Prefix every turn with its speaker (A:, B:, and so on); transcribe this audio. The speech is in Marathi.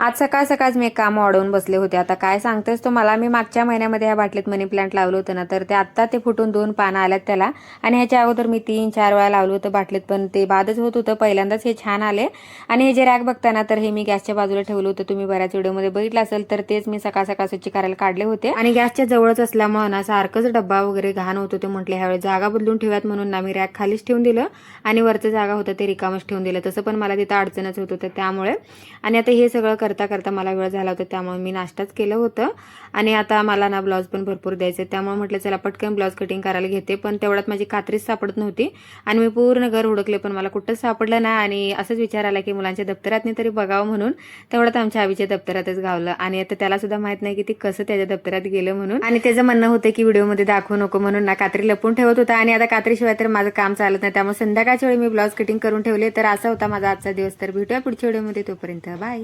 A: आज सकाळ सकाळच मी एक काम वाढवून बसले होते. आता काय सांगतेस तो मला, मी मागच्या महिन्यामध्ये या बाटलीत मनी प्लांट लावलं होतं ना, तर ते आत्ता ते फुटून 2 पानं आल्यात त्याला. आणि ह्याच्या अगोदर मी 3-4 वेळा लावलं होतं बाटलीत, पण ते बादच होत होतं. पहिल्यांदाच हे छान आले. आणि हे जे रॅक बघताना तर हे मी गॅसच्या बाजूला ठेवलं होतं. तुम्ही बऱ्याच व्हिडिओमध्ये बघितलं असेल, तर तेच मी सकाळ सकाळ स्वच्छ करायला काढले होते. आणि गॅसच्या जवळच असल्यामुळे ना सारखंच डब्बा वगैरे घाण होत होते. म्हटले ह्यावेळी जागा बदलून ठेवूयात म्हणून ना मी रॅक खालीच ठेवून दिलं आणि वरचं जागा होतं ते रिकामच ठेवून दिलं. तसं पण मला तिथं अडचणच होत होतं त्यामुळे. आणि आता हे सगळं करता करता मला वेळ झाला होता, त्यामुळे मी नाश्ताच केलं होतं. आणि आता मला ना ब्लाऊज पण भरपूर द्यायचे, त्यामुळे म्हटलं चला पटकन ब्लाऊज कटिंग करायला घेते. पण तेवढ्यात माझी कात्रीच सापडत नव्हती आणि मी पूर्ण घर हुडकले पण मला कुठंच सापडलं नाही. आणि असंच विचार आला की मुलांच्या दप्तरातनी तरी बघावं म्हणून तेवढ्यात आमच्या आवीच्या दप्तरातच गावलं. आणि आता त्याला सुद्धा माहित नाही की ती कसं त्याच्या दप्तरात गेलं म्हणून. आणि त्याचं म्हणणं होतं की व्हिडिओमध्ये दाखवू नको म्हणून ना कात्री लपून ठेवत होता. आणि आता कात्रीशिवाय तर माझं काम चालत नाही, त्यामुळे संध्याकाळच्या वेळी मी ब्लाऊज कटिंग करून ठेवले. तर असा होता माझा आजचा दिवस. तर भेटूया पुढच्या व्हिडिओमध्ये, तोपर्यंत बाय.